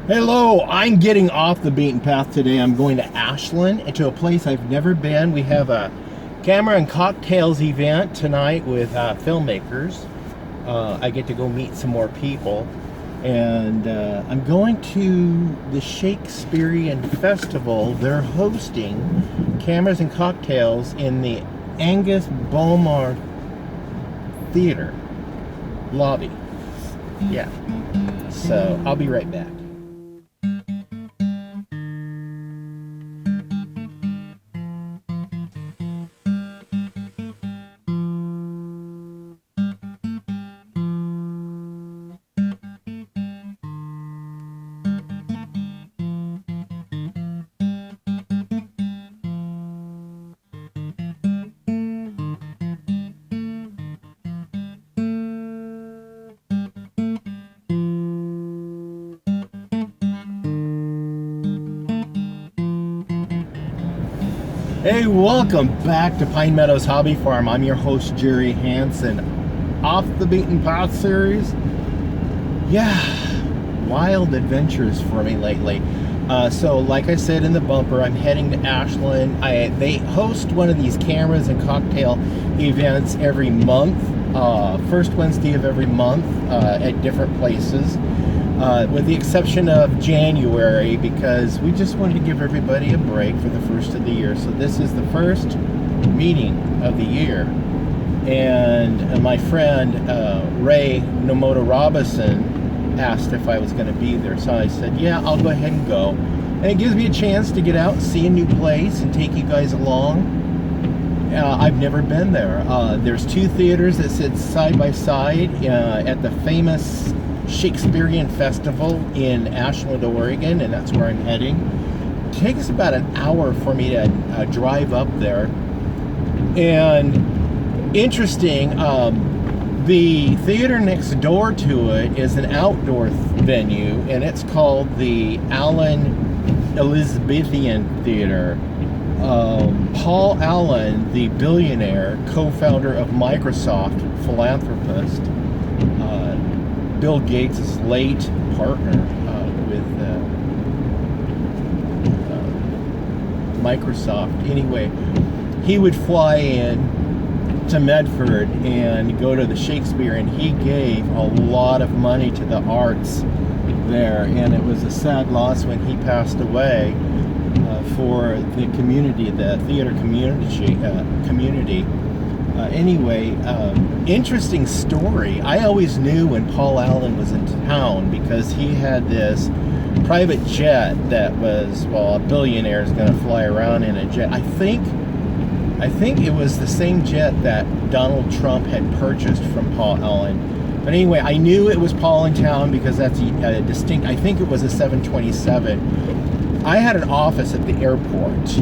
Hello, I'm getting off the beaten path today. I'm going to Ashland and to a place I've never been. We have a camera and cocktails event tonight with filmmakers. I get to go meet some more people. And I'm going to the Shakespearean Festival. They're hosting cameras and cocktails in the Angus Bowmer Theater lobby. Yeah. So I'll be right back. Hey, welcome back to Pine Meadows Hobby Farm. I'm your host, Jerry Hansen. Off the Beaten Path series. Yeah, wild adventures for me lately. So like I said in the bumper, I'm heading to Ashland. They host one of these cameras and cocktail events every month. First Wednesday of every month at different places. With the exception of January, because we just wanted to give everybody a break for the first of the year. So this is the first meeting of the year. And my friend Ray Nomoto Robinson asked if I was going to be there. So I said, yeah, I'll go ahead and go. And it gives me a chance to get out, see a new place, and take you guys along. I've never been there. There's two theaters that sit side by side at the famous Shakespearean Festival in Ashland, Oregon, and that's where I'm heading. It takes about an hour for me to drive up there. And interesting, the theater next door to it is an outdoor venue, and it's called the Allen Elizabethan Theater. Paul Allen, the billionaire, co-founder of Microsoft, philanthropist, Bill Gates' late partner with Microsoft. Anyway, he would fly in to Medford and go to the Shakespeare, and he gave a lot of money to the arts there, and it was a sad loss when he passed away for the community, the theater community. Anyway, interesting story. I always knew when Paul Allen was in town because he had this private jet that was, well, a billionaire is going to fly around in a jet. I think it was the same jet that Donald Trump had purchased from Paul Allen. But anyway, I knew it was Paul in town because that's a distinct, I think it was a 727. I had an office at the airport,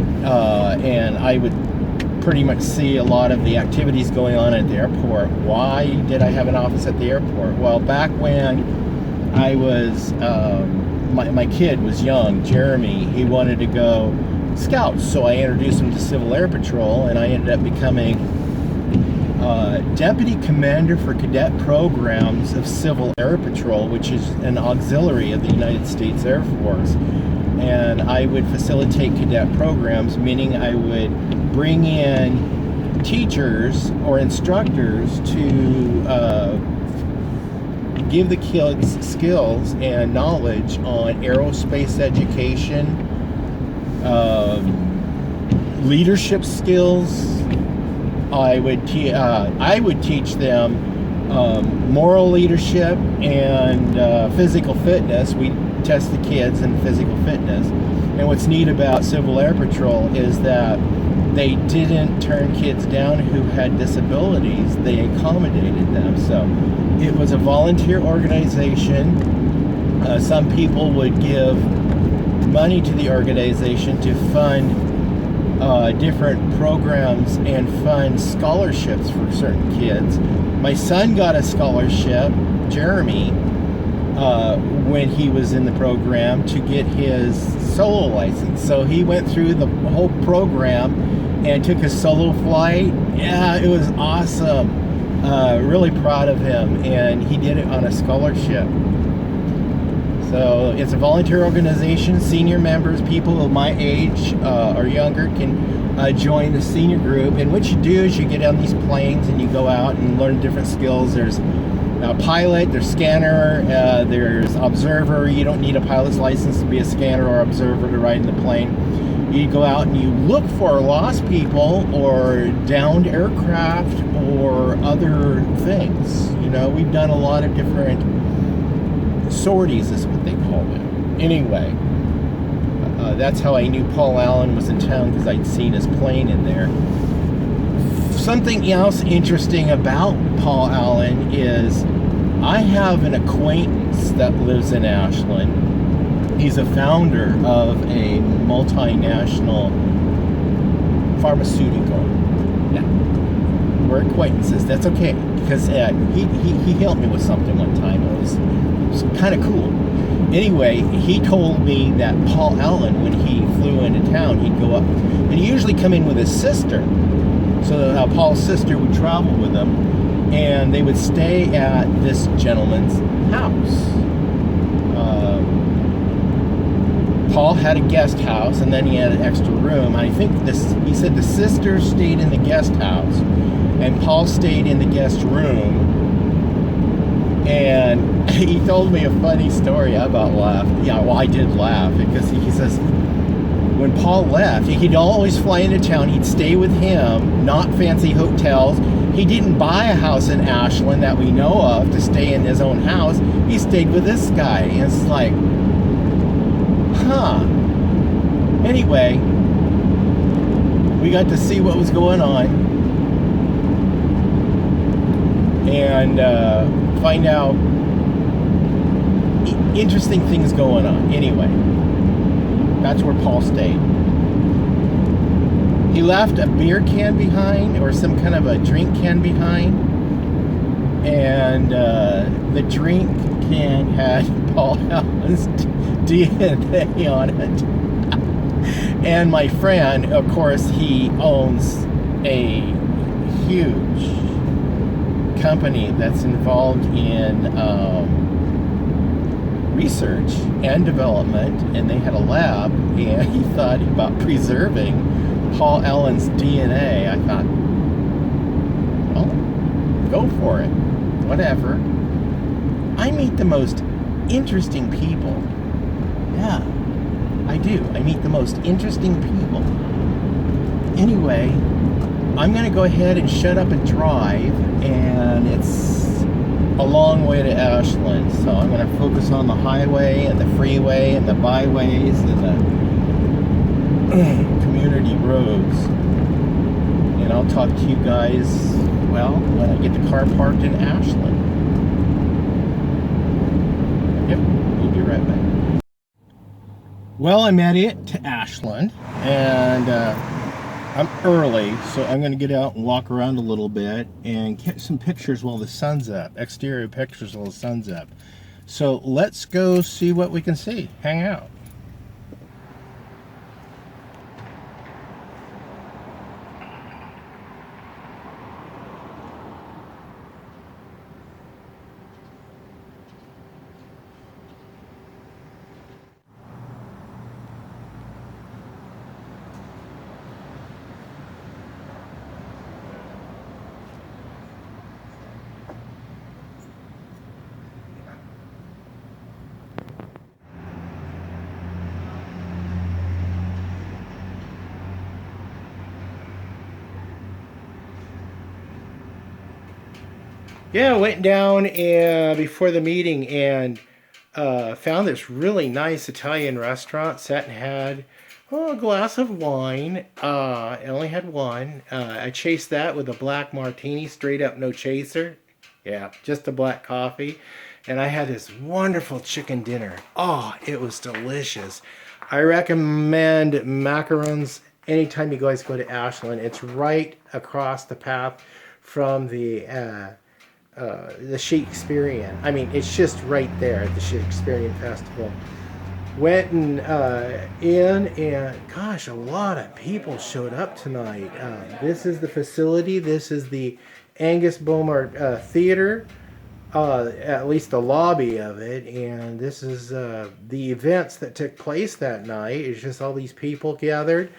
and I would pretty much see a lot of the activities going on at the airport. Why did I have an office at the airport? Well, back when I was, my kid was young, Jeremy, he wanted to go scouts, so I introduced him to Civil Air Patrol, and I ended up becoming Deputy Commander for Cadet Programs of Civil Air Patrol, which is an auxiliary of the United States Air Force. And I would facilitate cadet programs, meaning I would bring in teachers or instructors to give the kids skills and knowledge on aerospace education, leadership skills. I would teach them moral leadership and physical fitness. We test the kids in physical fitness. And what's neat about Civil Air Patrol is that they didn't turn kids down who had disabilities. They accommodated them. So it was a volunteer organization. Some people would give money to the organization to fund different programs and fund scholarships for certain kids. My son got a scholarship, Jeremy, when he was in the program to get his solo license. So he went through the whole program and took his solo flight. Yeah, it was awesome. Really proud of him, and he did it on a scholarship. So it's a volunteer organization. Senior members, people of my age or younger, can join the senior group. And what you do is you get on these planes and you go out and learn different skills. There's a pilot, there's scanner, there's observer. You don't need a pilot's license to be a scanner or observer to ride in the plane. You go out and you look for lost people or downed aircraft or other things. You know, we've done a lot of different sorties, is what they call it. Anyway, that's how I knew Paul Allen was in town, because I'd seen his plane in there. Something else interesting about Paul Allen is I have an acquaintance that lives in Ashland. He's a founder of a multinational pharmaceutical. Yeah, we're acquaintances. That's okay, because he helped me with something one time. It was kind of cool. Anyway, he told me that Paul Allen, when he flew into town, he'd go up, and he usually come in with his sister. So Paul's sister would travel with him, and they would stay at this gentleman's house. Paul had a guest house, and then he had an extra room. I think he said the sister stayed in the guest house, and Paul stayed in the guest room. And he told me a funny story. I about laughed. Yeah, well, I did laugh, because he says when Paul left, he'd always fly into town. He'd stay with him, not fancy hotels. He didn't buy a house in Ashland that we know of to stay in his own house. He stayed with this guy. And it's like, huh. Anyway, we got to see what was going on and find out interesting things going on. Anyway, that's where Paul stayed. He left a beer can behind, or some kind of a drink can behind, and the drink can had Paul Allen's DNA on it. And my friend, of course, he owns a huge company that's involved in research and development, and they had a lab, and he thought about preserving Paul Allen's DNA. I thought, well, go for it, whatever. I meet the most interesting people. Yeah, I do. I meet the most interesting people. Anyway, I'm going to go ahead and shut up and drive, and it's a long way to Ashland, so I'm going to focus on the highway and the freeway and the byways and the community roads. And I'll talk to you guys, well, when I get the car parked in Ashland. Yep, we'll be right back. Well, I'm at it to Ashland, and I'm early, so I'm going to get out and walk around a little bit and get some pictures while the sun's up, exterior pictures while the sun's up. So let's go see what we can see. Hang out. Yeah, I went down before the meeting and found this really nice Italian restaurant. Sat and had a glass of wine. I only had one. I chased that with a black martini, straight up, no chaser. Yeah, just a black coffee. And I had this wonderful chicken dinner. Oh, it was delicious. I recommend macarons anytime you guys go to Ashland. It's right across the path from the Shakespearean. I mean, it's just right there at the Shakespearean Festival. Went and and gosh, a lot of people showed up tonight. This is the facility. This is the Angus Bowmer Theater. at least the lobby of it. And this is the events that took place that night. It's just all these people gathered.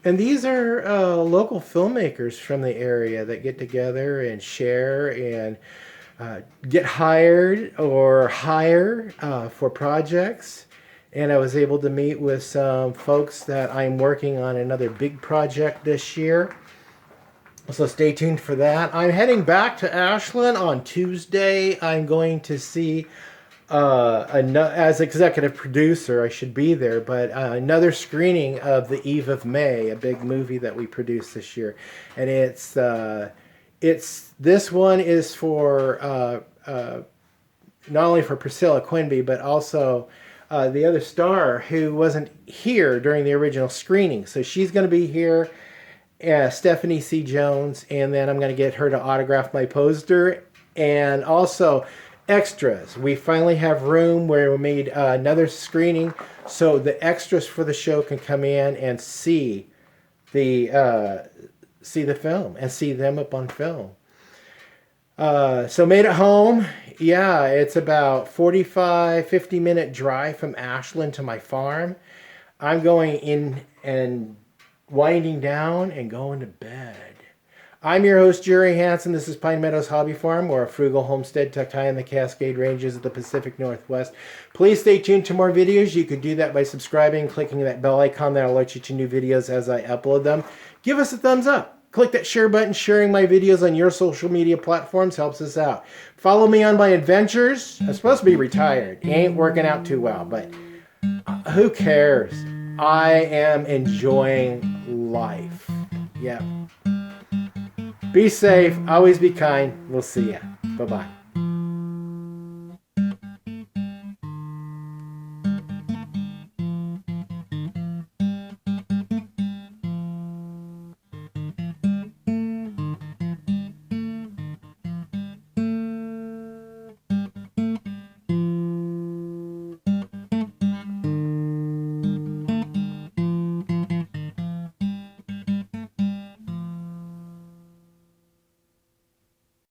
And these are local filmmakers from the area that get together and share and get hired or hire for projects. And I was able to meet with some folks that I'm working on another big project this year. So stay tuned for that. I'm heading back to Ashland on Tuesday. I'm going to see, as executive producer, I should be there, but another screening of The Eve of May, a big movie that we produced this year. And this one is for not only for Priscilla Quimby, but also the other star who wasn't here during the original screening. So she's going to be here. Stephanie C. Jones, and then I'm going to get her to autograph my poster. And also extras. We finally have room where we made another screening so the extras for the show can come in and see the film and see them up on film. So made it home. Yeah, it's about 50 minute drive from Ashland to my farm. I'm going in and winding down and going to bed. I'm your host, Jerry Hansen. This is Pine Meadows Hobby Farm. We're a frugal homestead tucked high in the Cascade Ranges of the Pacific Northwest. Please stay tuned to more videos. You could do that by subscribing, clicking that bell icon that alerts you to new videos as I upload them. Give us a thumbs up. Click that share button. Sharing my videos on your social media platforms helps us out. Follow me on my adventures. I'm supposed to be retired. It ain't working out too well, but who cares? I am enjoying life. Yeah. Be safe. Always be kind. We'll see ya. Bye-bye.